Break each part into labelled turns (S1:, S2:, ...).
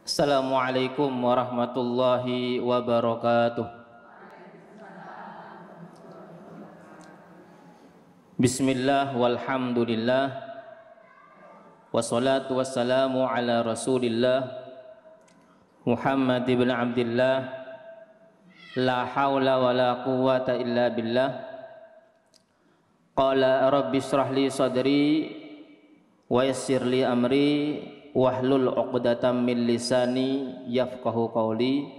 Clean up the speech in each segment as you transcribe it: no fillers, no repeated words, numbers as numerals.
S1: Assalamualaikum warahmatullahi wabarakatuh. Bismillah walhamdulillah, wassalatu wassalamu ala rasulillah Muhammad ibn Abdillah, la hawla wa la quwwata illa billah. Qala rabbi shrah li sadri wa yassir li amri wahlul 'uqdatam min lisani yafqahu qawli.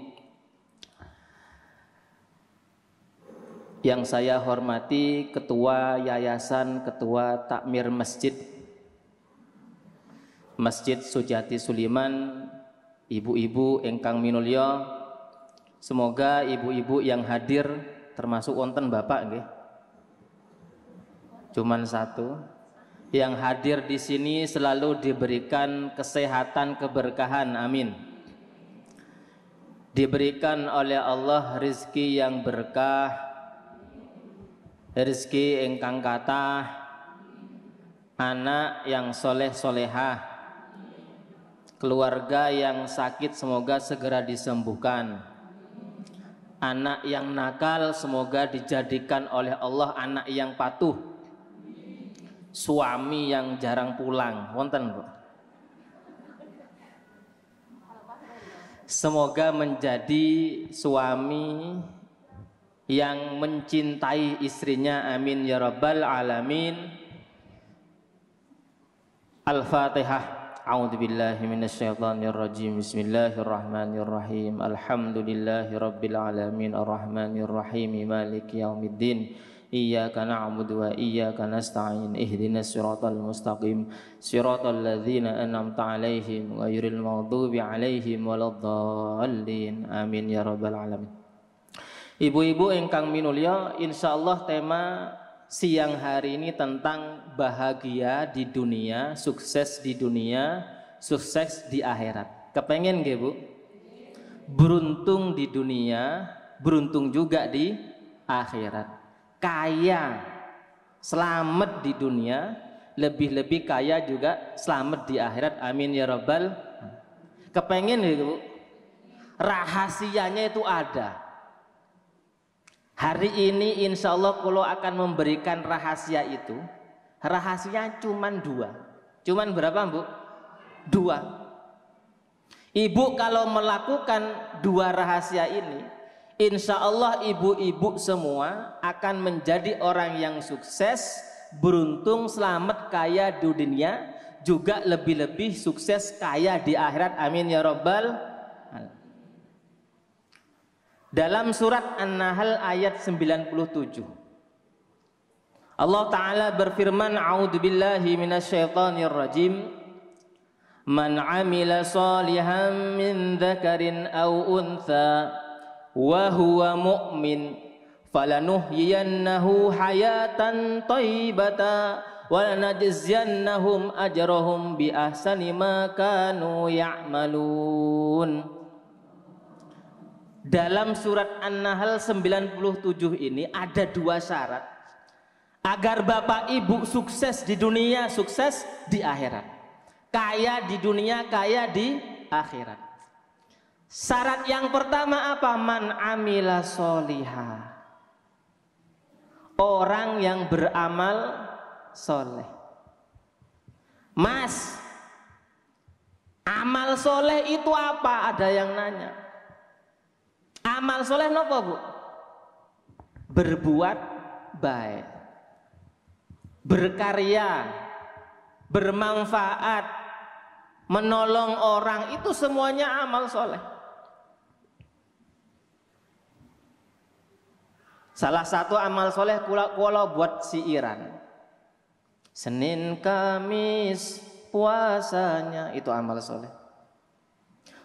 S1: Yang saya hormati Ketua Yayasan, Ketua Takmir Masjid Sujati Suliman, ibu-ibu ingkang minulya, semoga ibu-ibu yang hadir termasuk wonten bapak nggih. Cuman satu. Yang hadir di sini selalu diberikan kesehatan, keberkahan, amin. Diberikan oleh Allah rezeki yang berkah, rezeki ingkang kathah, anak yang soleh solehah, keluarga yang sakit semoga segera disembuhkan, anak yang nakal semoga dijadikan oleh Allah anak yang patuh, suami yang jarang pulang, wonten Bu. Semoga menjadi suami yang mencintai istrinya, amin ya rabbal alamin. Al-Fatihah. A'udzubillahi minasyaitonirrajim. Bismillahirrahmanirrahim. Alhamdulillahi rabbil alamin, arrahmanirrahim, maliki yaumiddin. Iyyaka na'budu wa iyyaka nasta'in. Ihdinas siratal mustaqim, siratal ladzina an'amta 'alaihim ghairil maghdubi 'alaihim waladdallin. Amin ya rabbal alamin. Ibu-ibu ingkang minulya, insyaallah tema siang hari ini tentang bahagia di dunia, sukses di dunia, sukses di akhirat. Kepengen nggih Bu? Beruntung di dunia, beruntung juga di akhirat. Kaya, selamat di dunia, lebih-lebih kaya juga selamat di akhirat, amin ya rabbal. Kepengen gitu, rahasianya itu ada. Hari ini insya Allah kalau akan memberikan rahasia itu, rahasianya cuman dua. Cuman berapa Bu? Dua. Ibu kalau melakukan dua rahasia ini, insya Allah ibu-ibu semua akan menjadi orang yang sukses, beruntung, selamat, kaya di dunia, juga lebih-lebih sukses, kaya di akhirat, amin ya rabbal alamin. Dalam surat An-Nahl ayat 97, Allah Ta'ala berfirman, a'udzubillahi minasyaitonirrajim, man amila salihan min dzakarin aw untha wa huwa mu'min falanuhyiyannahu hayatan thayyibatan wa lanajziyannahum ajrahum bi ahsani ma kanu ya'malun. Dalam surat An-Nahl 97 ini ada dua syarat agar bapak ibu sukses di dunia, sukses di akhirat, kaya di dunia, kaya di akhirat. Syarat yang pertama apa? Man amila solihah, orang yang beramal soleh. Mas, amal soleh itu apa? Ada yang nanya. Amal soleh nopo Bu? Berbuat baik, berkarya, bermanfaat, menolong orang, itu semuanya amal soleh. Salah satu amal soleh kula buat siiran, Senin Kamis puasanya, itu amal soleh.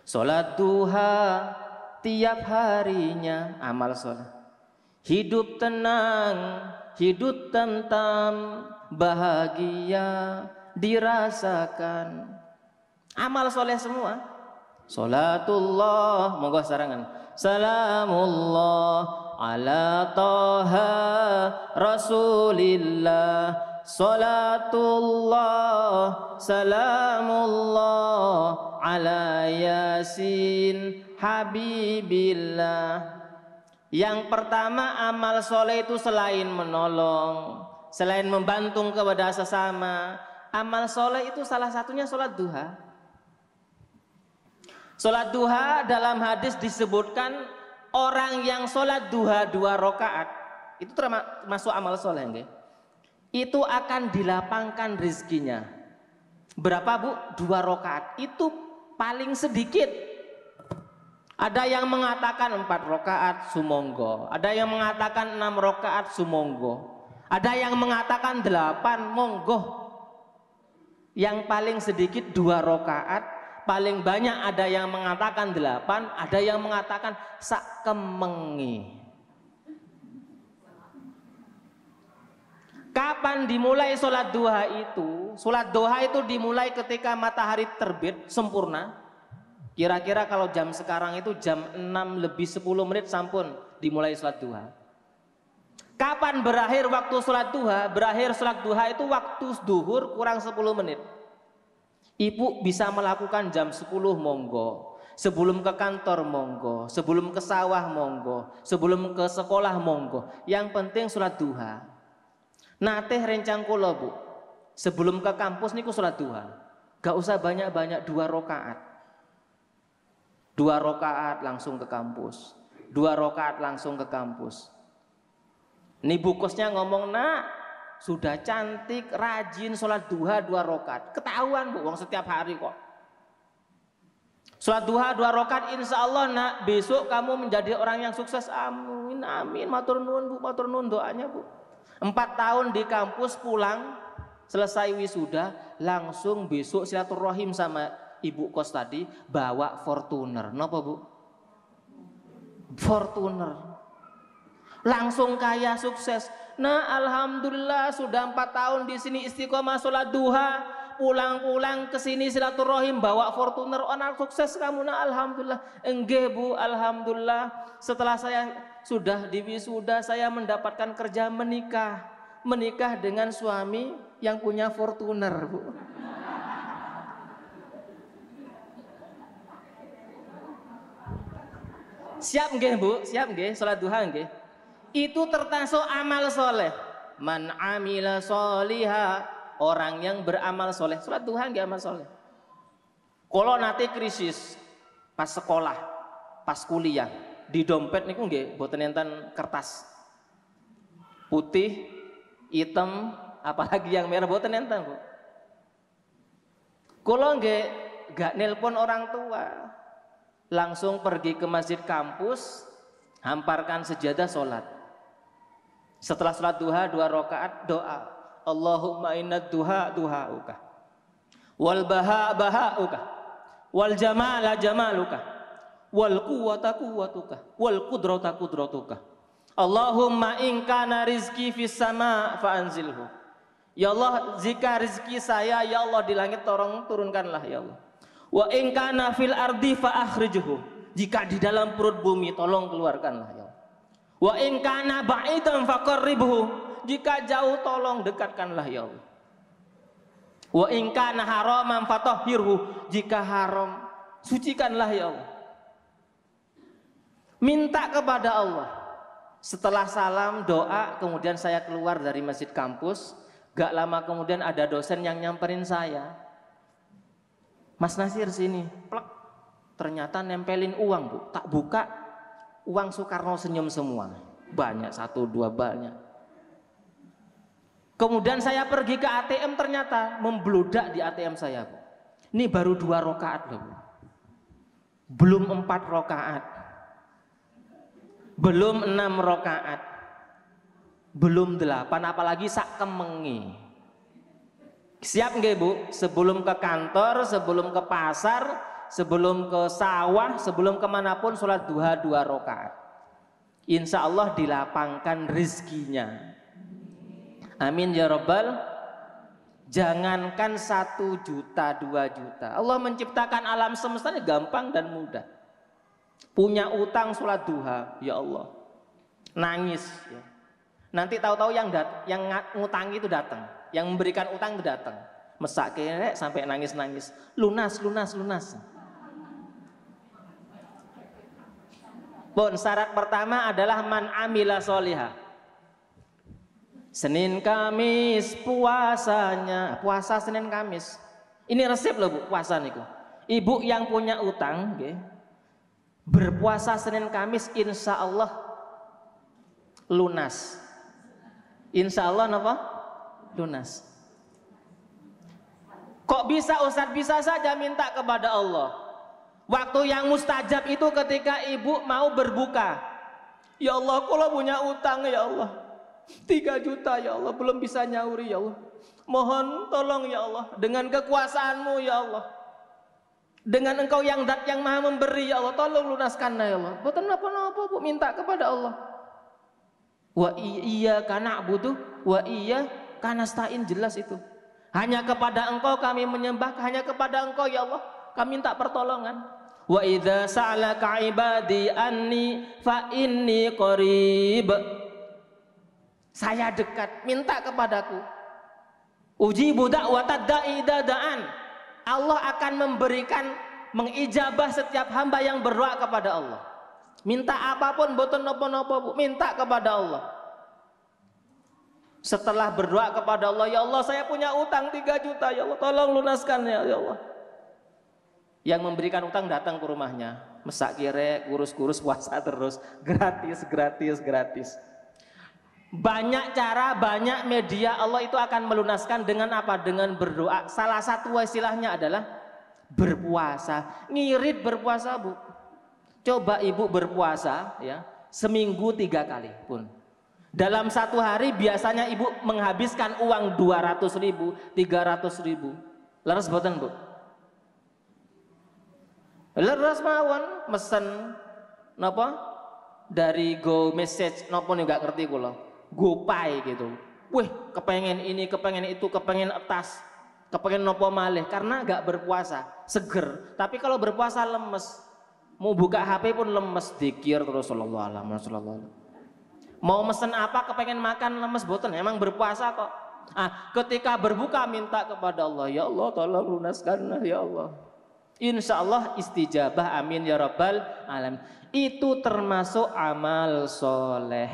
S1: Sholat duha tiap harinya, amal soleh. Hidup tenang, hidup tentram, bahagia dirasakan, amal soleh semua. Salatullah, monggo sarangan, salamullah ala toha rasulillah, salatullah salamullah ala Yasin Habibillah. Yang pertama, amal soleh itu selain menolong, selain membantu kepada sesama, amal soleh itu salah satunya sholat duha. Sholat duha dalam hadis disebutkan orang yang sholat duha 2 rakaat itu termasuk amal soleh, nggih. Itu akan dilapangkan rezekinya. Berapa bu? 2 rakaat. Itu paling sedikit. Ada yang mengatakan 4 rakaat sumonggo, ada yang mengatakan 6 rakaat sumonggo, ada yang mengatakan 8 monggo. Yang paling sedikit 2 rakaat, paling banyak ada yang mengatakan 8, ada yang mengatakan sak kemengi. Kapan dimulai sholat duha itu? Sholat duha itu dimulai ketika matahari terbit sempurna. Kira-kira kalau jam sekarang itu jam 6:10 sampun dimulai sholat duha. Kapan berakhir waktu sholat duha? Berakhir sholat duha itu waktu duhur kurang 10 menit. Ibu bisa melakukan jam 10 monggo, sebelum ke kantor monggo, sebelum ke sawah monggo, sebelum ke sekolah monggo. Yang penting sholat duha. Nateh rencang kula bu, sebelum ke kampus niku sholat duha. Gak usah banyak-banyak, 2 rakaat. 2 rakaat langsung ke kampus, 2 rakaat langsung ke kampus. Ini bukosnya ngomong, nak sudah cantik, rajin sholat duha 2 rakaat. Ketahuan bu, wong setiap hari kok. Sholat duha 2 rakaat, insya Allah nak besok kamu menjadi orang yang sukses. Amin, amin. Matur nuwun bu, matur nuwun doanya bu. 4 tahun di kampus, pulang selesai wisuda, langsung besok silaturahim sama ibu kos tadi, bawa Fortuner. Napa bu? Fortuner. Langsung kaya, sukses. Nah alhamdulillah sudah 4 tahun di sini istiqomah sholat duha, pulang-pulang ke sini silaturahim bawa Fortuner. Anak sukses kamu. Nah alhamdulillah. Enggak bu, alhamdulillah setelah saya sudah di wisuda, saya mendapatkan kerja, menikah dengan suami yang punya Fortuner bu. Siap nggih bu? Siap nggih sholat duha nggih? Itu termasuk amal soleh. Man amila soliha, orang yang beramal soleh. Sholat duha nggih amal soleh. Kalau nanti krisis pas sekolah, pas kuliah, di dompet niku nggih boten enten kertas putih, hitam, apalagi yang merah boten enten bu. Kalau nggih gak nelpon orang tua, langsung pergi ke masjid kampus, hamparkan sejadah sholat. Setelah sholat duha 2 rakaat doa, Allahumma inna duha duhauka, wal baha bahauka, wal jamala jamaluka, wal quwwata quwwatuka, wal qudrata qudratuka. Allahumma in kana rizki fis sama fa anzilhu. Ya Allah, jika rizki saya ya Allah di langit, tolong turunkanlah ya Allah. Wa in kana fil ardi fa akhrijhu. Jika di dalam perut bumi tolong keluarkanlah ya Allah. Wa in kana ba'idan faqarribhu. Jika jauh tolong dekatkanlah ya Allah. Wa in kana haraman fatahhirhu. Jika haram sucikanlah ya Allah. Minta kepada Allah. Setelah salam doa, kemudian saya keluar dari masjid kampus. Gak lama kemudian ada dosen yang nyamperin saya. Mas Nasir sini, plek. Ternyata nempelin uang bu, tak buka, uang Soekarno senyum semua, banyak 1, 2 banyak. Kemudian saya pergi ke ATM, ternyata membludak di ATM saya bu. Ini baru 2 rakaat loh bu, belum 4 rakaat, belum 6 rakaat, belum 8, apalagi sak kemengi. Siap nggih bu? Sebelum ke kantor, sebelum ke pasar, sebelum ke sawah, sebelum kemanapun sholat duha 2 rakaat. Insya Allah dilapangkan rizkinya. Amin ya rabbal. Jangankan 1 juta, 2 juta. Allah menciptakan alam semesta ini gampang dan mudah. Punya utang sholat duha, ya Allah, nangis. Ya. Nanti tahu-tahu yang ngutangi itu datang. Yang memberikan utang itu datang, Mesak kere sampai nangis-nangis. Lunas. Pun syarat pertama adalah man amila sholiha. Senin Kamis puasanya, puasa Senin Kamis. Ini resep loh Bu, puasa niku. Ibu yang punya utang, okay, berpuasa Senin Kamis insya Allah lunas. Insya Allah apa? Lunas. Kok bisa Ustadz? Bisa saja minta kepada Allah. Waktu yang mustajab itu ketika ibu mau berbuka. Ya Allah, kalau punya utang ya Allah 3 juta ya Allah, belum bisa nyauri ya Allah. Mohon tolong ya Allah, dengan kekuasaanmu ya Allah, dengan engkau yang dat yang maha memberi ya Allah, tolong lunaskan ya Allah. Boten napa-napa Bu, minta kepada Allah. Wa iya kana butuh, wa iya kana stain, jelas itu. Hanya kepada engkau kami menyembah, hanya kepada engkau ya Allah kami minta pertolongan. Wa idza sa'alaka ibadi anni fa inni qarib. Saya dekat, minta kepadaku. Ujibu da'watad da'i idza da'an. Allah akan memberikan, mengijabah setiap hamba yang berdoa kepada Allah. Minta apapun, boten napa-napa Bu, minta kepada Allah. Setelah berdoa kepada Allah, ya Allah saya punya utang 3 juta ya Allah, tolong lunaskan ya Allah. Yang memberikan utang datang ke rumahnya, mesak kire, kurus-kurus, puasa terus, gratis. Banyak cara, banyak media Allah itu akan melunaskan dengan apa? Dengan berdoa. Salah satu wasilahnya adalah berpuasa. Ngirit berpuasa Bu. Coba ibu berpuasa ya, seminggu 3 kali pun. Dalam satu hari biasanya ibu menghabiskan uang 200.000, 300.000. Leres boten Bu? Leres mawon, mesen napa dari Go Message napa nih nggak ngerti kula, GoPay gitu. Wih, kepengen ini, kepengen itu, kepengen tas, kepengen napa malih karena nggak berpuasa, seger. Tapi kalau berpuasa lemes, mau buka HP pun lemes, dikir terus sallallahu alaihi wasallam. Mau mesen apa, kepengen makan lemes boten, emang berpuasa kok. Ketika berbuka minta kepada Allah, ya Allah tolong lunaskan ya Allah. Insya Allah istijabah, amin ya rabbal alamin. Itu termasuk amal soleh.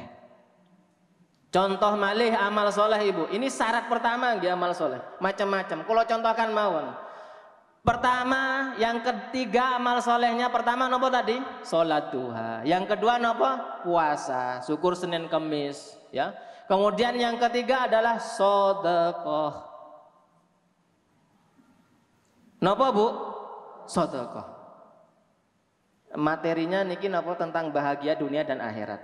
S1: Contoh malih amal soleh ibu. Ini syarat pertama nggih amal soleh. Macam-macam. Kalau contohkan mawon. Pertama, yang ketiga amal solehnya pertama nopo tadi? Sholat duha. Yang kedua nopo? Puasa. Syukur Senin Kamis. Ya. Kemudian yang ketiga adalah sedekah. Nopo Bu? Sedekah. Materinya niki napa tentang bahagia dunia dan akhirat.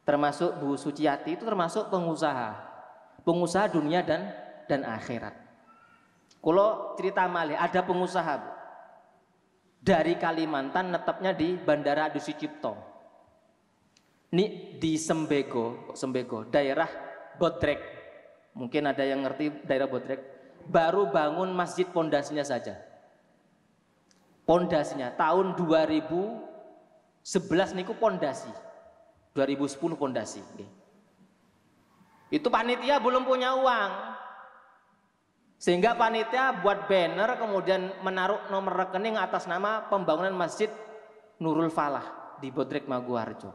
S1: Termasuk Bu Suciati itu termasuk pengusaha dunia dan akhirat. Kalau cerita malih ada pengusaha Bu, dari Kalimantan netepnya di Bandara Adi Sucipto. Ini di Sembego, daerah Bodrek. Mungkin ada yang ngerti daerah Bodrek. Baru bangun masjid pondasinya saja. Pondasinya tahun 2011 niku pondasi, 2010 pondasi. Itu panitia belum punya uang, sehingga panitia buat banner kemudian menaruh nomor rekening atas nama pembangunan Masjid Nurul Falah di Bodrek Maguwarjo.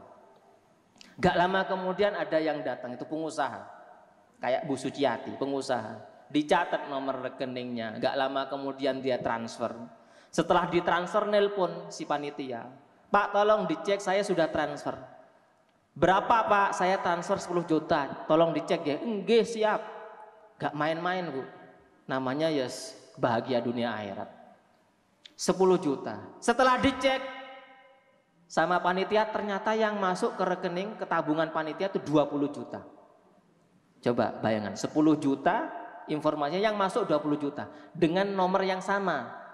S1: Gak lama kemudian ada yang datang, itu pengusaha kayak Bu Suciati, pengusaha, dicatat nomor rekeningnya. Gak lama kemudian dia transfer. Setelah ditransfer nelpon si panitia, Pak tolong dicek saya sudah transfer. Berapa Pak? Saya transfer 10 juta, tolong dicek ya. Enggak, siap. Gak main-main Bu, namanya yes, bahagia dunia akhirat. 10 juta. Setelah dicek sama panitia, ternyata yang masuk ke rekening, ke tabungan panitia itu 20 juta. Coba bayangan, 10 juta informasinya, yang masuk 20 juta dengan nomor yang sama.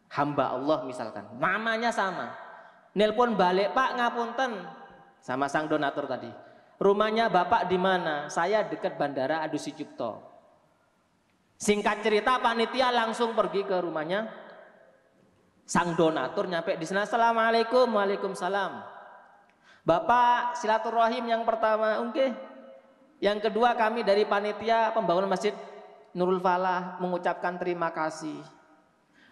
S1: Hamba Allah misalkan, namanya sama. Nelpon balik, Pak ngapunten, sama sang donatur tadi. Rumahnya Bapak di mana? Saya dekat Bandara Adi Sucipto. Singkat cerita, panitia langsung pergi ke rumahnya sang donatur. Nyampe di sana, assalamualaikum, waalaikumsalam. Bapak silaturahim yang pertama, oke. Yang kedua kami dari panitia pembangunan masjid Nurul Falah mengucapkan terima kasih.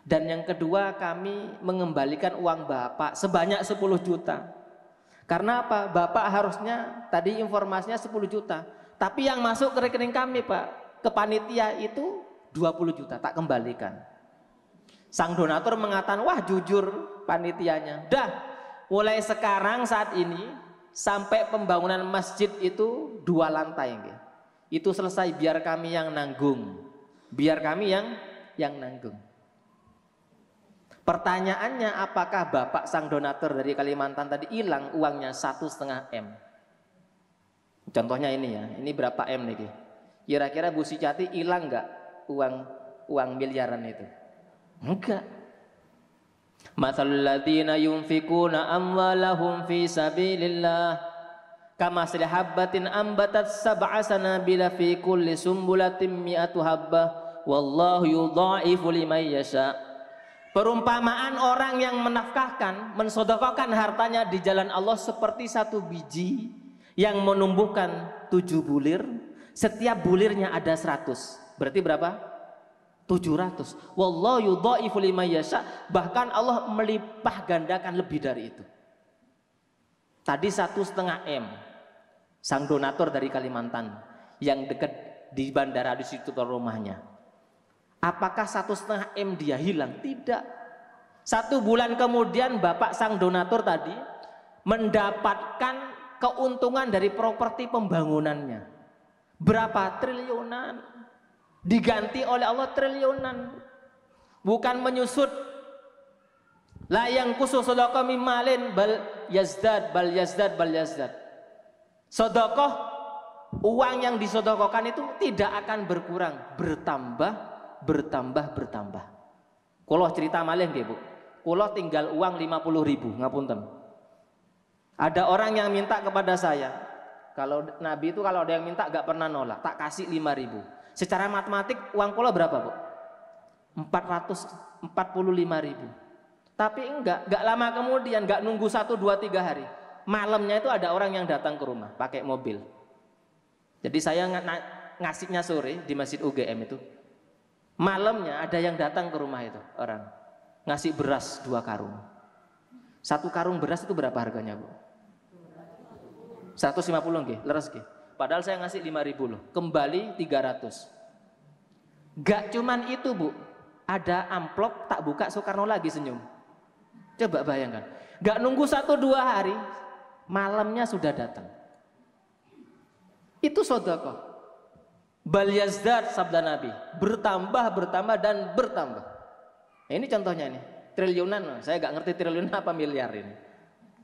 S1: Dan yang kedua, kami mengembalikan uang Bapak sebanyak 10 juta. Karena apa? Bapak harusnya tadi informasinya 10 juta. Tapi yang masuk ke rekening kami, Pak, ke panitia itu 20 juta, tak kembalikan. Sang donatur mengatakan, wah jujur panitianya. Dah, mulai sekarang saat ini sampai pembangunan masjid itu 2 lantai. Itu selesai, biar kami yang nanggung. Biar kami yang nanggung. Pertanyaannya, apakah Bapak sang donatur dari Kalimantan tadi hilang uangnya 1,5 M? Contohnya ini ya, ini berapa M nih? Kira-kira Bu Sicati hilang nggak uang miliaran itu? Enggak. Matsalul ladzina yunfikuna amwalahum fi sabilillah kamasali habbatin ambatat sab'a sanabila fi kulli sumbulatin mi'atu habbah wallahu yudha'ifu liman yasha. Perumpamaan orang yang menafkahkan, mensedekahkan hartanya di jalan Allah seperti satu biji yang menumbuhkan 7 bulir. Setiap bulirnya ada 100. Berarti berapa? 700. Wallahu yudha'ifu liman yasha. Bahkan Allah melimpah gandakan lebih dari itu. Tadi 1,5 M. Sang donatur dari Kalimantan yang dekat di bandara di situ ke rumahnya. Apakah 1,5 M dia hilang? Tidak. 1 bulan kemudian Bapak sang donatur tadi mendapatkan keuntungan dari properti pembangunannya. Berapa? Triliunan. Diganti oleh Allah triliunan. Bukan menyusut. La yang khusus sedekah mimalin bal yazdad. Sedekah, uang yang disedekahkan itu tidak akan berkurang, bertambah. Kalau cerita malih nggih, Bu. Kalau tinggal uang 50.000, ngapunten. Ada orang yang minta kepada saya. Kalau Nabi itu kalau ada yang minta gak pernah nolak, tak kasih 5.000. Secara matematik uang kula berapa, Bu? 445.000. Tapi enggak lama kemudian, enggak nunggu 1, 2, 3 hari. Malamnya itu ada orang yang datang ke rumah pakai mobil. Jadi saya ngasihnya sore di Masjid UGM itu. Malamnya ada yang datang ke rumah itu orang. Ngasih beras 2 karung. 1 karung beras itu berapa harganya, Bu? 150 nggih, leres nggih. Padahal saya ngasih 5.000 loh. Kembali 300. Gak cuman itu, Bu. Ada amplop tak buka Soekarno lagi senyum. Coba bayangkan. Gak nunggu 1, 2 hari, malamnya sudah datang. Itu sedekah. Bal yazdad sabda Nabi, bertambah dan bertambah. Nah, ini contohnya nih, triliunan. Saya gak ngerti triliun apa miliar ini.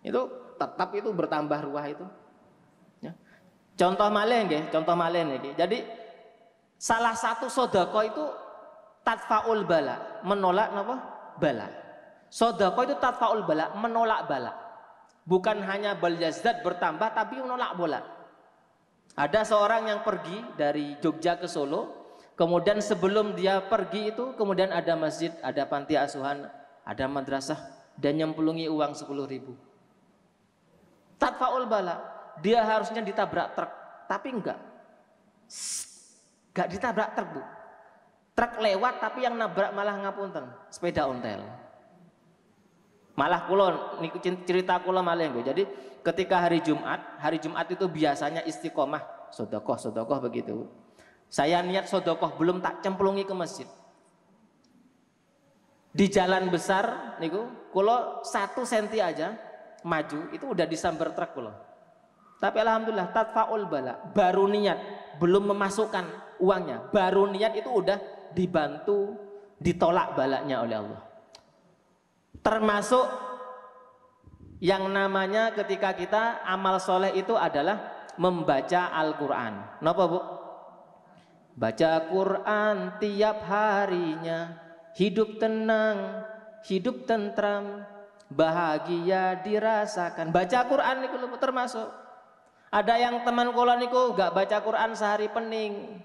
S1: Itu tetap itu bertambah ruah itu. Ya. Contoh malih nggih, Jadi salah satu sedekah itu tadfaul bala, menolak apa? Bala. Sedekah itu tadfaul bala, menolak bala. Bukan hanya bal yazdad bertambah tapi menolak bala. Ada seorang yang pergi dari Jogja ke Solo, kemudian sebelum dia pergi itu kemudian ada masjid, ada panti asuhan, ada madrasah, dan nyemplungi uang 10.000. Tadfaul bala, dia harusnya ditabrak truk, tapi enggak ditabrak truk, Bu. Truk lewat tapi yang nabrak malah ngapunten, sepeda ontel. Malah kula niku cerita kula malih nggih. Jadi ketika hari Jumat itu biasanya istiqomah, sedekah begitu. Saya niat sedekah belum tak cemplungi ke masjid. Di jalan besar niku kula 1 senti aja maju itu udah disambar truk kula. Tapi alhamdulillah tadfaul bala, baru niat, belum memasukkan uangnya, baru niat itu udah dibantu ditolak balanya oleh Allah. Termasuk yang namanya ketika kita amal soleh itu adalah membaca Al-Quran. Kenapa, Bu? Baca Quran tiap harinya, hidup tenang, hidup tentram, bahagia dirasakan. Baca Quran itu termasuk. Ada yang teman kula niku gak baca Quran sehari pening.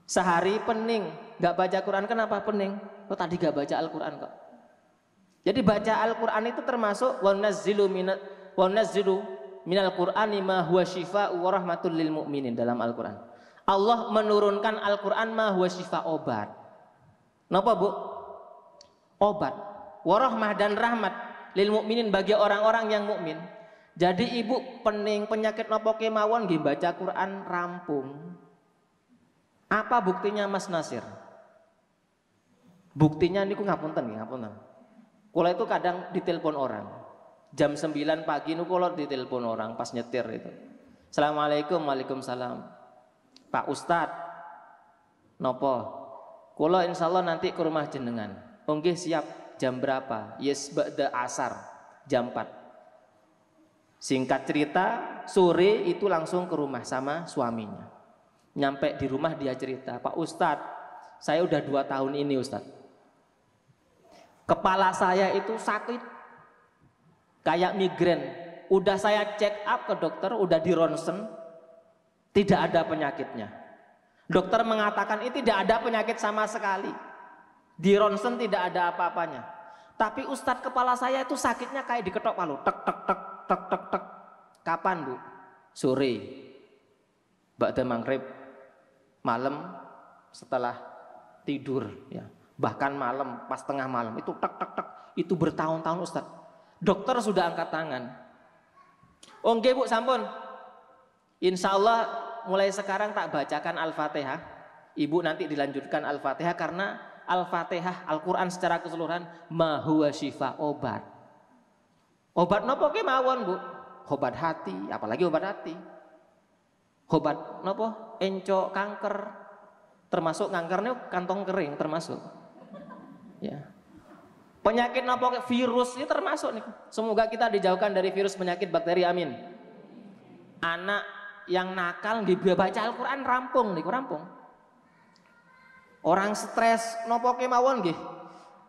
S1: Sehari pening, gak baca Quran. Kenapa pening? Oh tadi gak baca Al-Quran kok. Jadi baca Al-Quran itu termasuk wa nazzilu minal Qur'ani ma huwa syifaa'u wa rahmatul lil mu'minin dalam Al-Quran. Allah menurunkan Al-Quran ma huwa syifa, obat. Napa Bu? Obat. Warahmah dan rahmat lil mukminin, bagi orang-orang yang mukmin. Jadi ibu pening penyakit napa kemawon nggih baca Quran rampung. Apa buktinya Mas Nasir? Buktinya niku ngapunten nggih, ngapunten. Kula itu kadang ditelepon orang. Jam 9 pagi niku kula ditelepon orang pas nyetir itu. Assalamualaikum, waalaikumsalam. Pak Ustad, nopo? Kula insyaallah nanti ke rumah jenengan. Nggih siap. Jam berapa? Yes, ba'da asar, jam 4. Singkat cerita, sore itu langsung ke rumah sama suaminya. Nyampe di rumah dia cerita, Pak Ustad, saya udah 2 tahun ini Ustad. Kepala saya itu sakit, kayak migrain. Udah saya check up ke dokter, udah di ronsen, tidak ada penyakitnya. Dokter mengatakan ini tidak ada penyakit sama sekali. Di ronsen tidak ada apa-apanya. Tapi Ustadz, kepala saya itu sakitnya kayak diketok palu, tek tek tek tek tek tek. Kapan Bu? Sore, ba'da maghrib, malam setelah tidur ya. Bahkan malam, pas tengah malam itu tek tek tek. Itu bertahun-tahun Ustadz. Dokter sudah angkat tangan. Oke Bu, sampun. Insya Allah mulai sekarang tak bacakan Al-Fatihah. Ibu nanti dilanjutkan Al-Fatihah, karena Al-Fatihah, Al-Quran secara keseluruhan ma huwa syifa, obat. Obat nopo kemawon Bu? Obat hati, apalagi obat hati. Obat nopo? Encok, kanker. Termasuk kankernya kantong kering termasuk. Ya. Penyakit nopo, virus ini termasuk nih. Semoga kita dijauhkan dari virus, penyakit, bakteri, amin. Anak yang nakal baca Al-Quran rampung nih, rampung. Orang stres nopo kemawon nggih.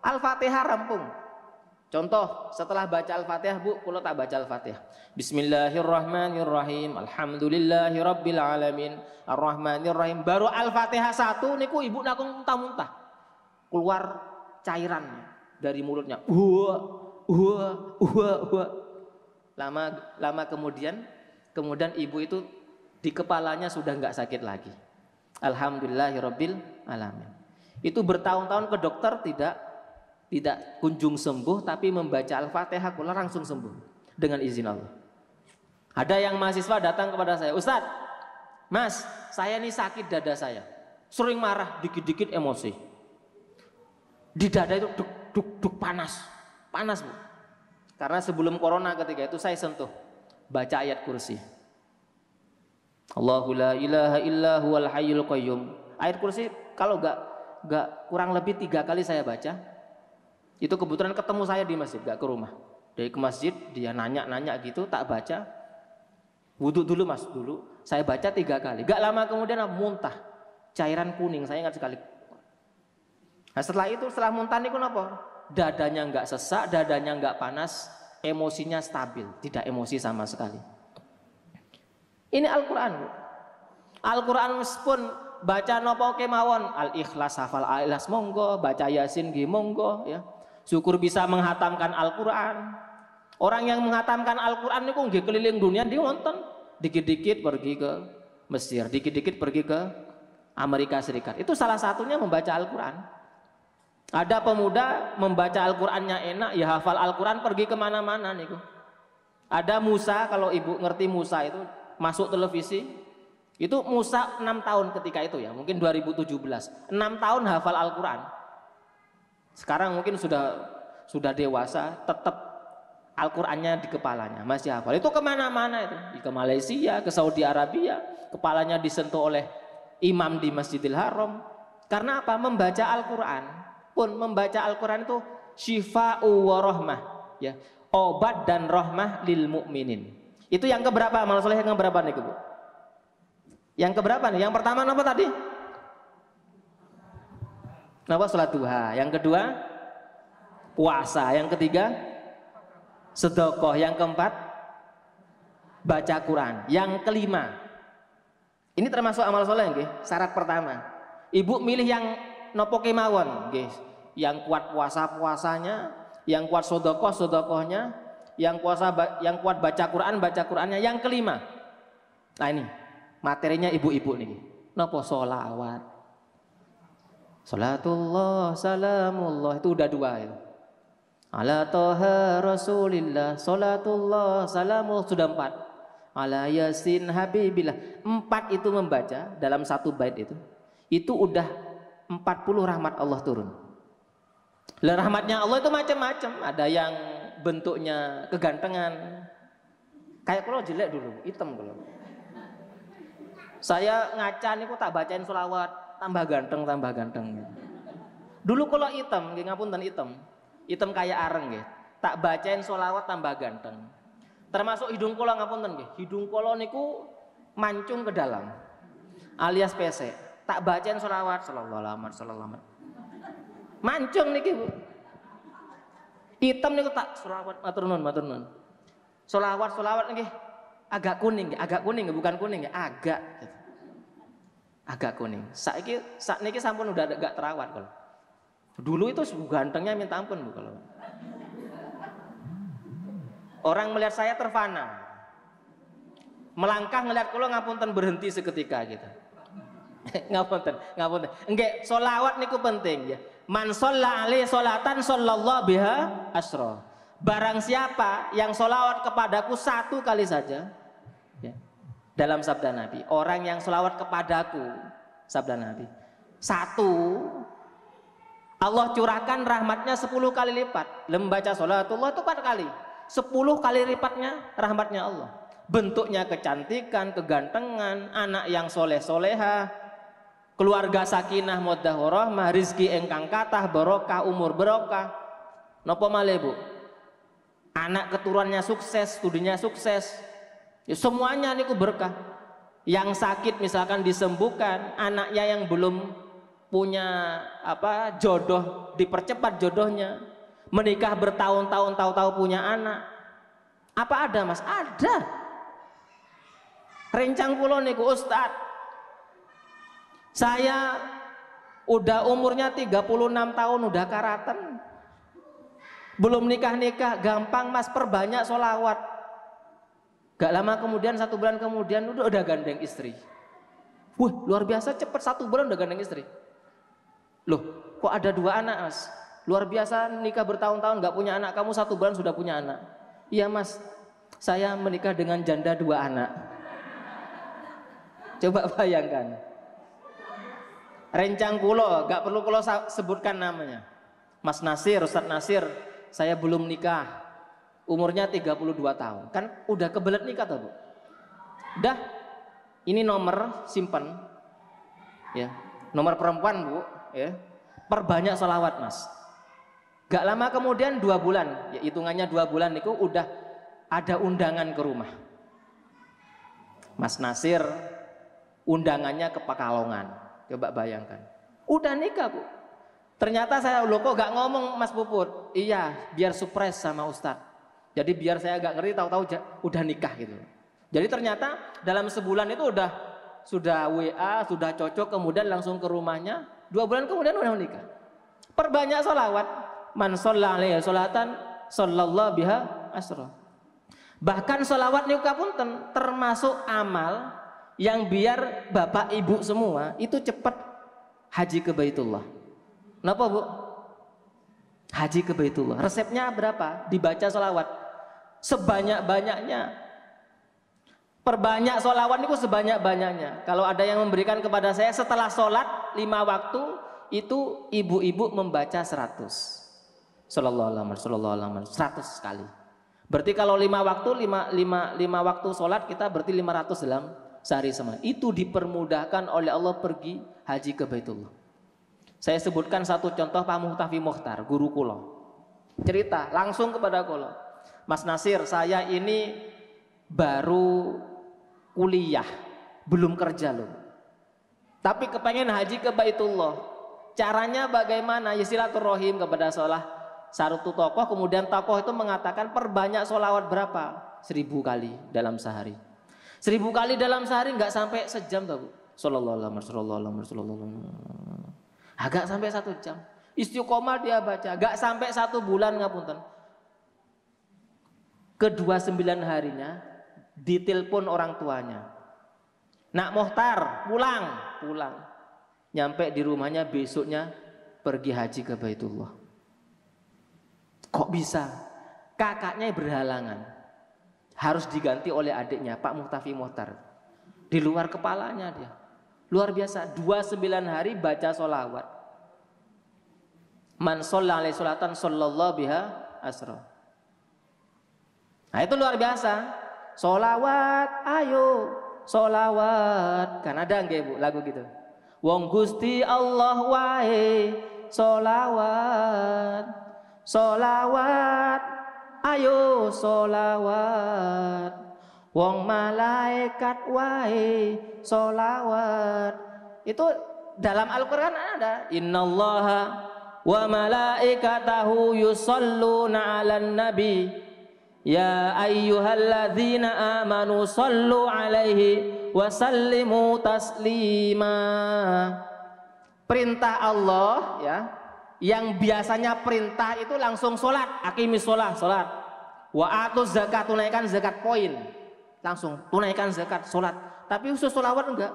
S1: Al-Fatihah rampung. Contoh, setelah baca Al-Fatihah Bu, kula tak baca Al-Fatihah. Bismillahirrahmanirrahim. Alhamdulillahirabbil alamin. Arrahmanirrahim. Baru Al-Fatihah 1 niku ibu nakung muntah-muntah. Keluar cairannya dari mulutnya. Lama kemudian ibu itu di kepalanya sudah enggak sakit lagi. Alhamdulillahirabbil alamin. Itu bertahun-tahun ke dokter tidak kunjung sembuh, tapi membaca Al-Fatihah kula langsung sembuh dengan izin Allah. Ada yang mahasiswa datang kepada saya, Ustadz, Mas, saya ini sakit dada saya, sering marah, dikit-dikit emosi. Di dada itu duk duk duk panas Bu. Karena sebelum corona ketika itu saya sentuh baca ayat kursi. Allahu la ilaha illa huwal hayyul qayyum. Ayat kursi kalau enggak kurang lebih 3 kali saya baca. Itu kebetulan ketemu saya di masjid, enggak ke rumah. Dari ke masjid dia nanya gitu, tak baca. Wudhu dulu Mas, dulu. Saya baca 3 kali. Enggak lama kemudian muntah. Cairan kuning, saya ingat sekali. Nah, setelah muntah niku napa? Dadanya enggak sesak, dadanya enggak panas, emosinya stabil, tidak emosi sama sekali. Ini Al-Quran. Al-Quran pun baca nopo kemawon, Al-Ikhlas, hafal Al-Ikhlas monggo, baca Yasin nggih monggo ya. Syukur bisa menghatamkan Al-Quran. Orang yang menghatamkan Al-Quran niku nggih keliling dunia diwonten. Dikit-dikit pergi ke Mesir, dikit-dikit pergi ke Amerika Serikat. Itu salah satunya membaca Al-Quran. Ada pemuda membaca Al-Qurannya enak, ya hafal Al-Quran pergi kemana-mana niku. Ada Musa, kalau ibu ngerti Musa itu masuk televisi, itu Musa 6 tahun ketika itu ya, mungkin 2017, 6 tahun hafal Al-Quran. Sekarang mungkin sudah dewasa, tetap Al-Qurannya di kepalanya, masih hafal. Itu kemana-mana itu, ke Malaysia, ke Saudi Arabia, kepalanya disentuh oleh imam di Masjidil Haram. Karena apa? Membaca Al-Quran. Pun membaca Al-Quran itu syifa'u wa rahmah, ya, obat dan rahmah lil mukminin. Itu yang keberapa? Amal soleh yang keberapa nih Bu? Yang keberapa nih? Yang pertama apa tadi? Apa? Salat duha. Yang kedua puasa. Yang ketiga sedekah. Yang keempat baca Quran. Yang kelima, ini termasuk amal soleh nggih. Syarat pertama, ibu milih yang nopo kemawon nggih. Yang kuat puasanya, yang kuat sedekahnya, yang kuat baca Qurannya. Yang kelima, nah ini materinya ibu-ibu nih. Napa sholawat? Salatullah, salamullah itu udah dua itu. Ala toha rasulillah, salatullah, salamullah sudah 4. Ala yasin habibillah, 4 itu membaca dalam satu bait itu udah 40 rahmat Allah turun. Lah rahmatnya Allah itu macam-macam, ada yang bentuknya kegantengan. Kayak kalau jelek dulu, hitam kalau. Saya ngaca niku tak bacain sholawat, tambah ganteng. Dulu kalau hitam, nggih ngapunten hitam kayak areng nggih. Tak bacain sholawat tambah ganteng. Termasuk hidung kula ngapunten nggih. Hidung kula niku mancung ke dalam. Alias pesek. Tak bacain sholawat sallallahu alaihi. Mancung niki Bu. Hitam niku tak sholawat matur nuwun. Sholawat nggih agak kuning bukan kuning ya, agak kuning. Sakniki sampun udah agak terawat kalau. Dulu itu gantengnya minta ampun Bu kalau. Orang melihat saya terfana. Melangkah ngelihat kula ngapunten berhenti seketika gitu. ngapunten. Nggih, sholawat niku penting ya. Man shalla alaihi sholatan sallallahu biha asra. Barang siapa yang sholawat kepadaku 1 kali saja ya, dalam sabda Nabi, orang yang sholawat kepadaku sabda Nabi 1, Allah curahkan rahmatnya 10 kali lipat. Membaca sholatullah itu 4 kali, 10 kali lipatnya rahmatnya Allah. Bentuknya kecantikan, kegantengan, anak yang soleh-soleha, keluarga sakinah mawaddah warahmah, rizki engkang kathah, barokah, umur barokah. Napa malih Bu? Anak keturunannya sukses, studinya sukses, ya semuanya niku berkah. Yang sakit misalkan disembuhkan, anaknya yang belum punya jodoh dipercepat jodohnya, menikah bertahun-tahun tahu-tahu punya anak. Apa ada Mas? Ada. Rencang kula niku Ustaz, saya udah umurnya 36 tahun udah karaten. Belum nikah-nikah, gampang Mas, perbanyak sholawat. Gak lama kemudian, 1 bulan kemudian udah gandeng istri. Wah, luar biasa cepet, 1 bulan udah gandeng istri. Loh, kok ada 2 anak Mas? Luar biasa, nikah bertahun-tahun gak punya anak, kamu 1 bulan sudah punya anak. Iya Mas, saya menikah dengan janda 2 anak. Coba bayangkan. Rencang kulo, gak perlu kulo sebutkan namanya. Mas Nasir, Ustadz Nasir, saya belum nikah, umurnya 32 tahun. Kan udah kebelet nikah tuh Bu. Dah, ini nomor simpen ya, nomor perempuan Bu ya. Perbanyak sholawat Mas. Gak lama kemudian 2 bulan, ya hitungannya 2 bulan itu udah ada undangan ke rumah. Mas Nasir undangannya ke Pekalongan. Coba bayangkan. Udah nikah Bu. Ternyata saya kok gak ngomong Mas Puput. Iya, biar surprise sama Ustadz. Jadi biar saya gak ngerti, tahu-tahu udah nikah gitu. Jadi ternyata dalam sebulan itu sudah WA, sudah cocok, kemudian langsung ke rumahnya. 2 bulan kemudian udah nikah. Perbanyak sholawat. Man shalla alaihi sholatan sallallahu biha asra. Bahkan sholawat niku kapunten termasuk amal yang biar bapak ibu semua itu cepat haji ke Baitullah. Kenapa Bu? Haji ke Baitullah. Resepnya berapa? Dibaca sholawat sebanyak-banyaknya. Perbanyak sholawat itu sebanyak-banyaknya. Kalau ada yang memberikan kepada saya setelah sholat 5 waktu itu ibu-ibu membaca 100. Sallallahu alaihi wasallam 100 sekali. Berarti kalau 5 waktu 5 waktu sholat kita berarti 500 dalam sehari semalam. Itu dipermudahkan oleh Allah pergi haji ke Baitullah. Saya sebutkan satu contoh Pak Muhtafi Mukhtar, guru kula. Cerita langsung kepada kula. Mas Nasir, saya ini baru kuliah, belum kerja loh. Tapi kepengen haji ke Baitullah. Caranya bagaimana? Ya silaturahim kepada satu tokoh, kemudian tokoh itu mengatakan perbanyak sholawat berapa? 1000 kali dalam sehari. 1000 kali dalam sehari nggak sampai sejam tuh Bu. Sallallahu alaihi wasallam. Agak sampai 1 jam. Istiqomah dia baca, gak sampai 1 bulan ngapunten. Ke-29 harinya ditelepon orang tuanya. Nak Mohtar pulang. Nyampe di rumahnya besoknya pergi haji ke Baitullah. Kok bisa? Kakaknya berhalangan. Harus diganti oleh adiknya Pak Muhtafi Mohtar. Di luar kepalanya dia. Luar biasa, 29 hari baca sholawat. Man sholla alaihi sholatan sallallahu biha asra. Nah itu luar biasa. Sholawat, ayo sholawat. Kan ada nggih Bu lagu gitu. Wong Gusti Allah wae sholawat. Sholawat, ayo sholawat. Wong malaikat wae sholawat. Itu dalam Al-Quran ada. Innallaha wa malaikatahu yusalluna 'alan nabi. Ya ayyuhalladzina amanu sallu 'alaihi wa sallimu taslima. Perintah Allah ya, yang biasanya perintah itu langsung sholat, aqimis sholat. Wa atuz zakat, tunaikan zakat poin. Langsung tunaikan zakat, sholat. Tapi khusus sholawat enggak.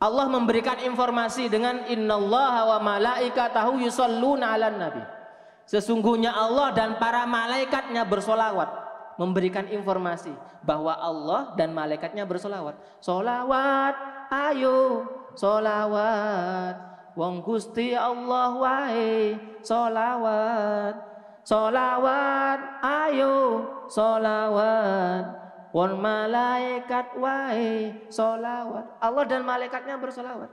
S1: Allah memberikan informasi dengan innallaha wa malaikatahu yusalluna 'alan nabi. Sesungguhnya Allah dan para malaikatnya bersolawat. Memberikan informasi bahwa Allah dan malaikatnya bersolawat. Solawat, ayo solawat. Wong Gusti Allah wae solawat. Solawat, ayo solawat. Wong malaikat wae solawat. Allah dan malaikatnya bersolawat.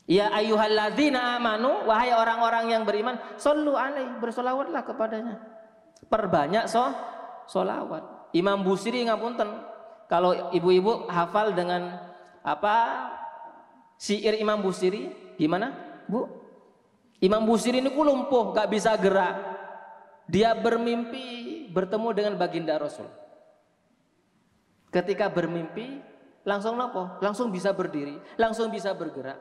S1: Ya ayyuhalladzina amanu, wahai orang-orang yang beriman, shollu alaihi, bersolawatlah kepadanya. Perbanyak solawat. Imam Busiri ngapunten, kalau ibu-ibu hafal dengan syair Imam Busiri, gimana Bu? Imam Busiri ini lumpuh, gak bisa gerak. Dia bermimpi bertemu dengan baginda Rasul. Ketika bermimpi langsung nopo? Langsung bisa berdiri, langsung bisa bergerak.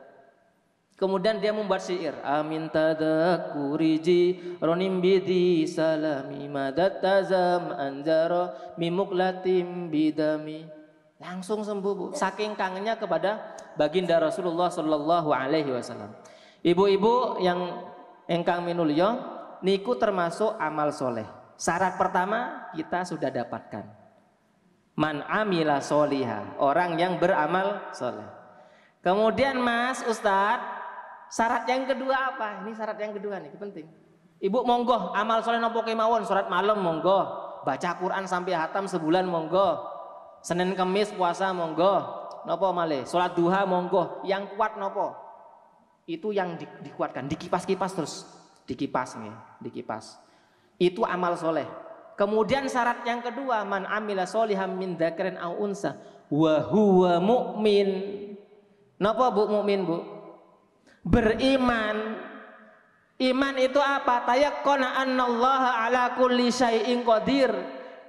S1: Kemudian dia membuat syair. Amin tadakuriji ronim bidi salami madat tazam anjaro mimuklatim bidami. Langsung sembuh Bu. Saking kangennya kepada baginda Rasulullah Sallallahu Alaihi Wasallam. Ibu-ibu yang engkang minulya, niku termasuk amal soleh. Syarat pertama kita sudah dapatkan. Man amila soliha, orang yang beramal soleh. Kemudian Mas Ustadz, syarat yang kedua apa? Ini syarat yang kedua nih, penting. Ibu monggo, amal soleh nopo kemawon, sholat malam monggo, baca Quran sampai hatam sebulan monggo, Senin Kemis puasa monggo, nopo malih, sholat duha monggo, yang kuat nopo? Itu yang dikuatkan, dikipas-kipas terus, dikipas nih, dikipas. Itu amal soleh. Kemudian syarat yang kedua, man amila soliham min dzakarin aw unsa wa huwa mu'min. Napa Bu mukmin Bu? Beriman. Iman itu apa? Tayaqqana annallaha ala kulli syai'in qadir.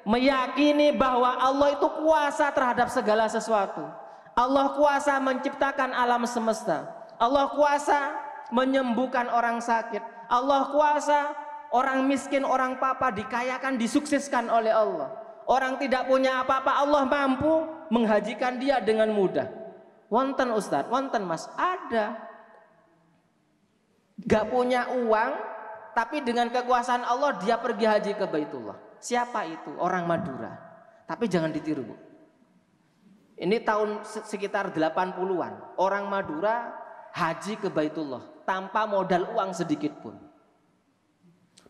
S1: Meyakini bahwa Allah itu kuasa terhadap segala sesuatu. Allah kuasa menciptakan alam semesta. Allah kuasa menyembuhkan orang sakit. Allah kuasa orang miskin, orang papa dikayakan, disukseskan oleh Allah. Orang tidak punya apa-apa, Allah mampu menghajikan dia dengan mudah. Wonten Ustadz, wonten Mas, ada. Gak punya uang, tapi dengan kekuasaan Allah dia pergi haji ke Baitullah. Siapa itu? Orang Madura. Tapi jangan ditiru Bu. Ini tahun sekitar 80-an. Orang Madura haji ke Baitullah tanpa modal uang sedikit pun.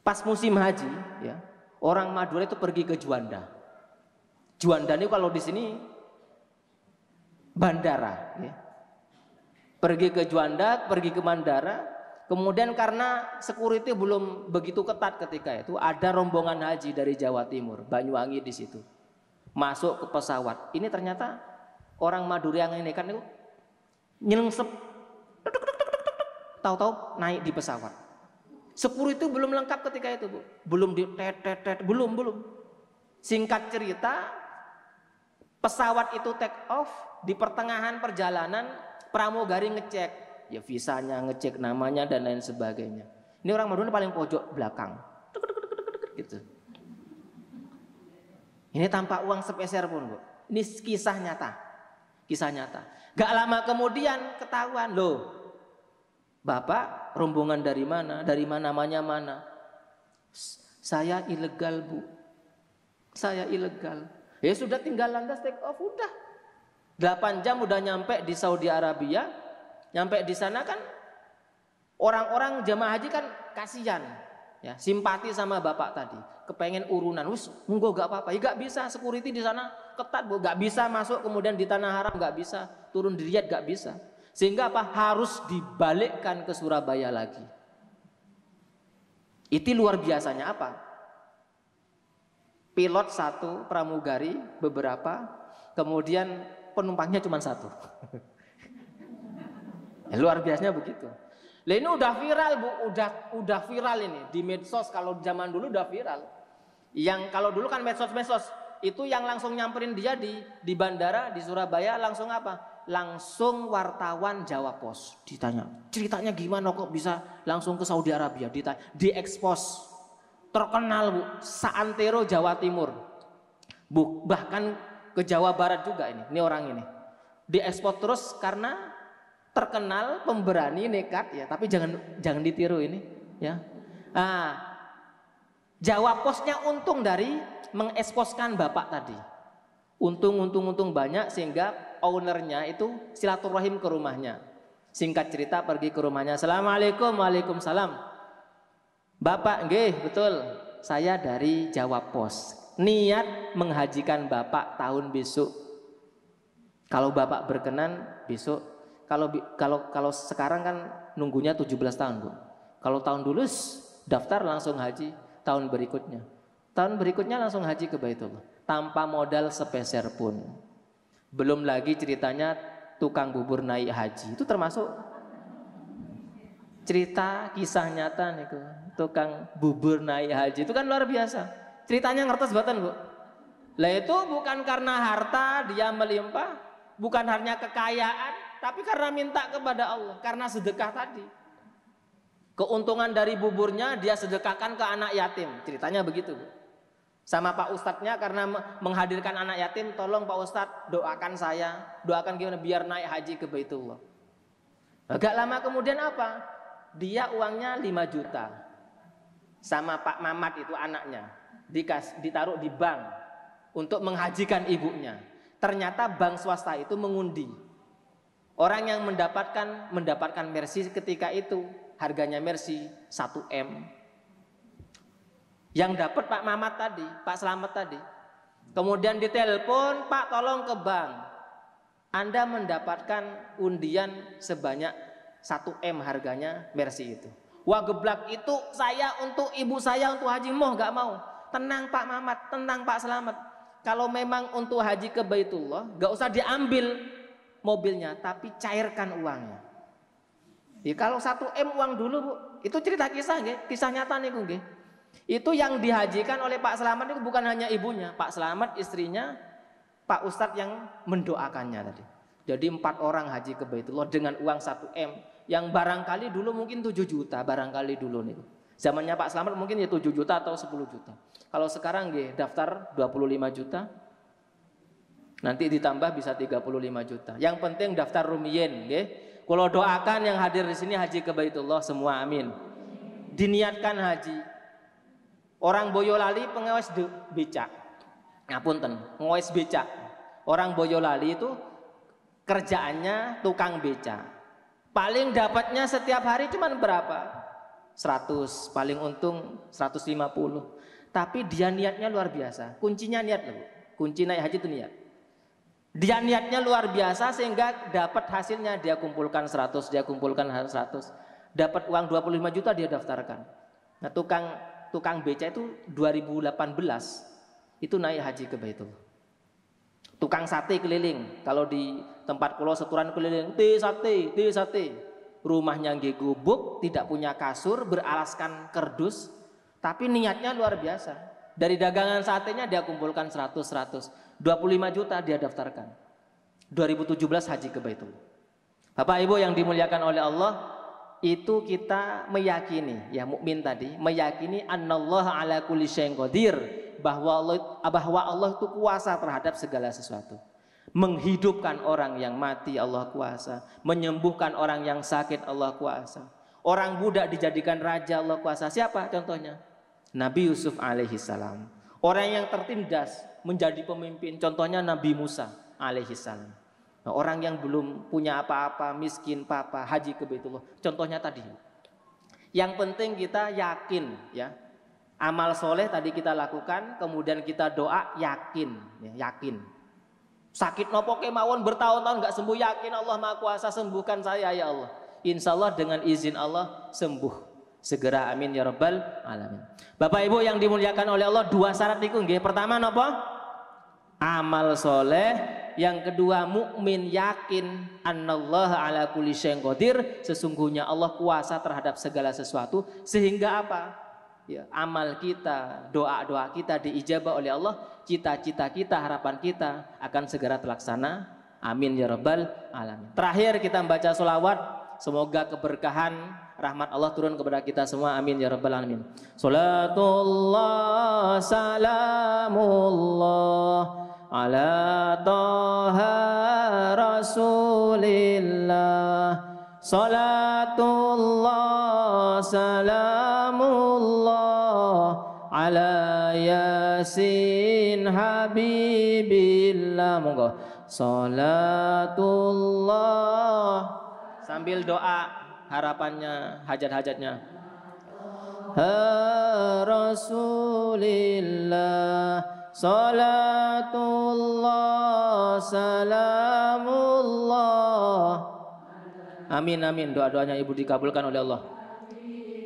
S1: Pas musim haji, ya, orang Madura itu pergi ke Juanda. Juanda ini kalau di sini bandara, ya. Pergi ke Juanda, pergi ke bandara. Kemudian karena security belum begitu ketat ketika itu, ada rombongan haji dari Jawa Timur, Banyuwangi di situ, masuk ke pesawat. Ini ternyata orang Madura yang ini kan itu nyelengsep, tahu-tahu naik di pesawat. Security belum lengkap ketika itu Bu, belum di belum. Singkat cerita, pesawat itu take off, di pertengahan perjalanan pramugari ngecek, ya visanya, ngecek namanya dan lain sebagainya. Ini orang Madura paling pojok belakang, gitu. Ini tanpa uang sepeser pun Bu. Ini kisah nyata. Kisah nyata. Gak lama kemudian ketahuan, loh, Bapak rombongan dari mana? Dari mana, namanya mana? Saya ilegal, Bu. Saya ilegal. Ya sudah, tinggal landas take off, udah. 8 jam udah nyampe di Saudi Arabia. Nyampe di sana kan orang-orang jamaah haji kan kasihan, ya, simpati sama Bapak tadi. Kepengen urunan, monggo gak apa-apa. Ya gak bisa, security di sana ketat, Bu. Gak bisa masuk kemudian di tanah haram, gak bisa. Turun di Riyadh gak bisa. Sehingga apa? Harus dibalikkan ke Surabaya lagi. Itu luar biasanya apa? Pilot 1, pramugari beberapa, kemudian penumpangnya cuma 1. Ya, luar biasanya begitu. Lah ini udah viral, Bu, udah viral ini di medsos. Kalau zaman dulu udah viral. Yang kalau dulu kan medsos itu yang langsung nyamperin dia di bandara di Surabaya, langsung apa? Langsung wartawan Jawa Pos ditanya, ceritanya gimana kok bisa langsung ke Saudi Arabia, ditanya, diekspos, terkenal, Bu, seantero Jawa Timur, Bu, bahkan ke Jawa Barat juga ini orang ini diekspos terus karena terkenal, pemberani, nekat, ya, tapi jangan ditiru ini, ya. Jawa Posnya untung dari mengeksposkan Bapak tadi. Untung banyak sehingga ownernya itu silaturahim ke rumahnya. Singkat cerita pergi ke rumahnya. Assalamualaikum, waalaikumsalam. Bapak, nggih, betul. Saya dari Jawa Pos. Niat menghajikan Bapak tahun besok. Kalau Bapak berkenan besok. Kalau sekarang kan nunggunya 17 tahun, Bu. Kalau tahun dulu daftar langsung haji tahun berikutnya. Tahun berikutnya langsung haji ke Baitullah tanpa modal sepeser pun. Belum lagi ceritanya tukang bubur naik haji. Itu termasuk cerita kisah nyata nih, tukang bubur naik haji. Itu kan luar biasa. Ceritanya ngertos banget, Bu. Lah itu bukan karena harta dia melimpah, bukan hanya kekayaan, tapi karena minta kepada Allah, karena sedekah tadi. Keuntungan dari buburnya dia sedekahkan ke anak yatim. Ceritanya begitu, Bu. Sama Pak Ustadznya karena menghadirkan anak yatim, tolong Pak Ustadz doakan saya, doakan gimana biar naik haji ke Baitullah. Agak lama kemudian apa? Dia uangnya 5 juta sama Pak Mamat itu anaknya, ditaruh di bank untuk menghajikan ibunya. Ternyata bank swasta itu mengundi. Orang yang mendapatkan Mercy ketika itu harganya Mercy 1 M. Yang dapat Pak Mamat tadi, Pak Slamet tadi. Kemudian ditelepon, Pak tolong ke bank. Anda mendapatkan undian sebanyak 1 M harganya Mercy itu. Wah, geblak, itu saya untuk ibu saya untuk haji, gak mau. Tenang Pak Mamat, tenang Pak Slamet. Kalau memang untuk haji ke Baitullah, gak usah diambil mobilnya, tapi cairkan uangnya. Ya, kalau 1 M uang dulu, Bu, itu cerita kisah, kisah nyata nih, Bu. Itu yang dihajikan oleh Pak Slamet itu bukan hanya ibunya, Pak Slamet, istrinya, Pak Ustadz yang mendoakannya tadi. Jadi 4 orang haji ke Baitullah dengan uang 1 M yang barangkali dulu mungkin 7 juta, barangkali dulu nih. Zamannya Pak Slamet mungkin ya 7 juta atau 10 juta. Kalau sekarang daftar 25 juta, nanti ditambah bisa 35 juta. Yang penting daftar rumiyin, Kalau doakan yang hadir di sini haji ke Baitullah semua, amin. Diniatkan haji. Orang Boyolali pengawes becak, ngapunten, pengawes becak. Orang Boyolali itu kerjaannya tukang becak. Paling dapatnya setiap hari cuma berapa? 100, paling untung 150. Tapi dia niatnya luar biasa. Kuncinya niat, loh. Kunci naik haji itu niat. Dia niatnya luar biasa sehingga dapat hasilnya, dia kumpulkan 100, dia kumpulkan 100. Dapat uang 25 juta dia daftarkan. Nah, tukang beca itu 2018 itu naik haji ke Baitullah. Tukang sate keliling, kalau di tempat pulau Seturan keliling, sate. Rumahnya nggih gubuk, tidak punya kasur, beralaskan kerdus, tapi niatnya luar biasa. Dari dagangan satenya dia kumpulkan 100, 25 juta dia daftarkan. 2017 haji ke Baitullah. Bapak Ibu yang dimuliakan oleh Allah, itu kita meyakini, ya mukmin tadi meyakini annallaha ala kulli syai'in qadir, bahwa Allah itu kuasa terhadap segala sesuatu. Menghidupkan orang yang mati Allah kuasa, menyembuhkan orang yang sakit Allah kuasa. Orang budak dijadikan raja Allah kuasa. Siapa contohnya? Nabi Yusuf alaihi salam. Orang yang tertindas menjadi pemimpin, contohnya Nabi Musa alaihi salam. Nah, orang yang belum punya apa-apa, miskin papa, haji ke Baitullah, contohnya tadi. Yang penting kita yakin ya. Amal soleh tadi kita lakukan, kemudian kita doa yakin ya, yakin. Sakit nopo kemawon bertahun-tahun nggak sembuh, yakin Allah Maha Kuasa sembuhkan saya ya Allah. Insya Allah dengan izin Allah sembuh segera, amin ya rabbal alamin. Bapak Ibu yang dimuliakan oleh Allah, dua syarat itu nggih. Pertama nopo? Amal soleh. Yang kedua mukmin yakin annallaha ala kulli syai'in qadir, sesungguhnya Allah kuasa terhadap segala sesuatu, sehingga apa? Ya, amal kita, doa-doa kita diijabah oleh Allah, cita-cita kita, harapan kita akan segera terlaksana. Amin ya rabbal alamin. Terakhir kita membaca sholawat, semoga keberkahan rahmat Allah turun kepada kita semua. Amin ya rabbal alamin. Salatullah salamullah ala toha rasulillah. Salatullah salamullah ala yasin habibillah. Monggo. Salatullah sambil doa harapannya, hajat-hajatnya. Ha rasulillah salatullah salamullah. Amin amin, doa-doanya ibu dikabulkan oleh Allah.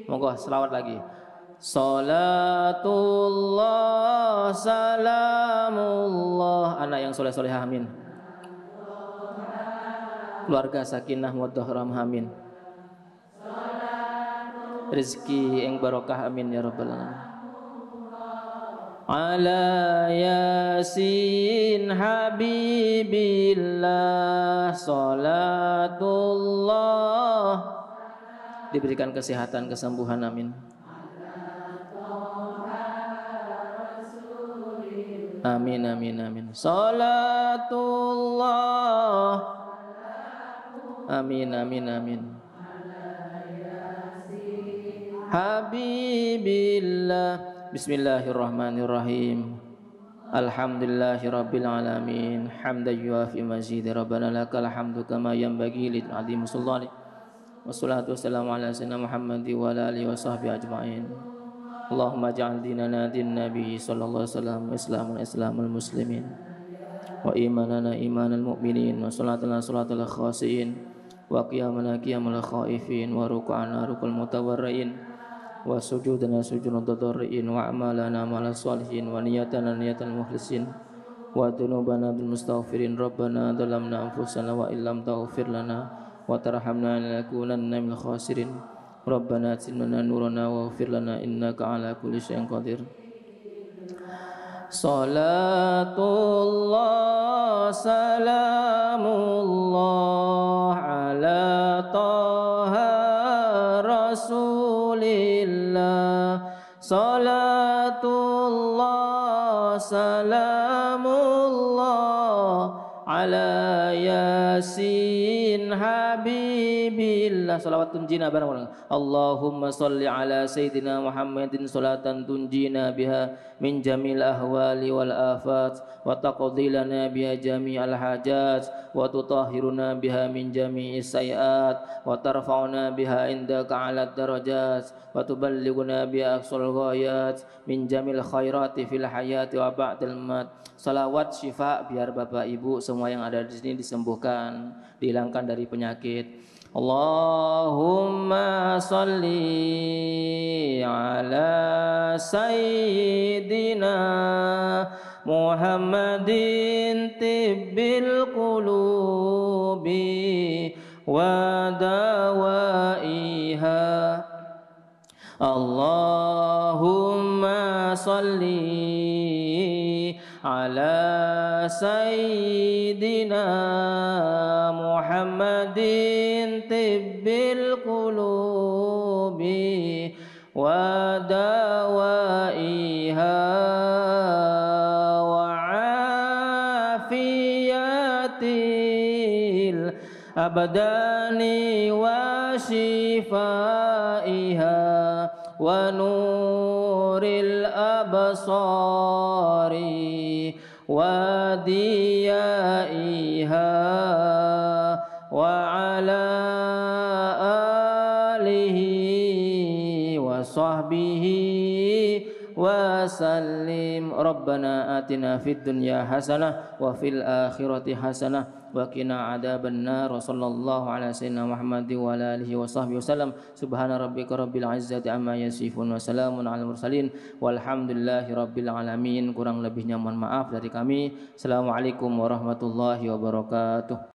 S1: Monggo selawat lagi. Salatullah salamullah. Anak yang soleh-solehah amin. Keluarga sakinah mawaddah rahmah amin. Rezeki yang barokah amin ya rabbal alamin. Ala yasin habibillah salatullah. Diberikan kesehatan, kesembuhan amin. Amin amin amin. Salatullah. Amin amin amin. Habibillah. Bismillahirrahmanirrahim. Alhamdulillahirabbil alamin. Hamdan yuafi mazid. Rabbana lakal hamdu kama yanbaghi lil azim sultani. Wassalatu wassalamu ala sayyidina Muhammad wa ala alihi washabbihi ajmain. Allahumma ja'al dinana din nabi sallallahu alaihi wasallam, islaman islamul muslimin, wa imanana imanal mu'minin, wa salatana salatul khasiin, wa qiyamana qiyamal khaifin, wa ruku'ana rukul mutawarriin, wa sujudana sujudun tadarriin, wa amalana amal salihin, wa niyatana niyatal mukhlisin, wa dhunubana dhul mustaghfirin. Rabbana dhalamna anfusana wa illam taghfir lana wa tarhamna lanakunanna minal khasirin. Rabbana atina nurana wa ighfir lana innaka ala kulli syai'in qadir. Salatullah salamullah ala toha rasulillah. Salatullah salamullah ala yasin habibillah. Salawat tunjina bareng-bareng. Allahumma salli ala sayyidina Muhammadin salatan tunjina biha min jamil ahwali wal afat, wa taqdi lana biha jami'al hajat, wa tutahhiruna biha min jami'is sayiat, wa tarfa'una biha indaka 'ala darajat, wa tuballighuna biha aqsal ghayat min jamil khairati fil hayati wa ba'dal mat. Salawat syifa biar Bapak Ibu semua yang ada di sini disembuhkan, dihilangkan dari penyakit. Allahumma salli ala sayyidina Muhammadin tibbil qulubi wa dawaiha. Allahumma salli ala sayyidina Muhammadin tibbil qulubi wa dawaiha wa afiyatiha abdani wa shifaiha wa nuril absari wa diyaiha wa ala alihi wa sahbihi wa sallim. Rabbana atina fid dunya hasanah wa fil akhirati hasanah wa qina adzabannar. Wa sallallahu ala sayyidina Muhammadin wa ala alihi wa sahbihi wasallam. Subhana rabbika rabbil izzati amma yasifun wa salamun alal mursalin walhamdulillahi rabbil alamin. Kurang lebihnya mohon maaf dari kami. Assalamualaikum warahmatullahi wabarakatuh.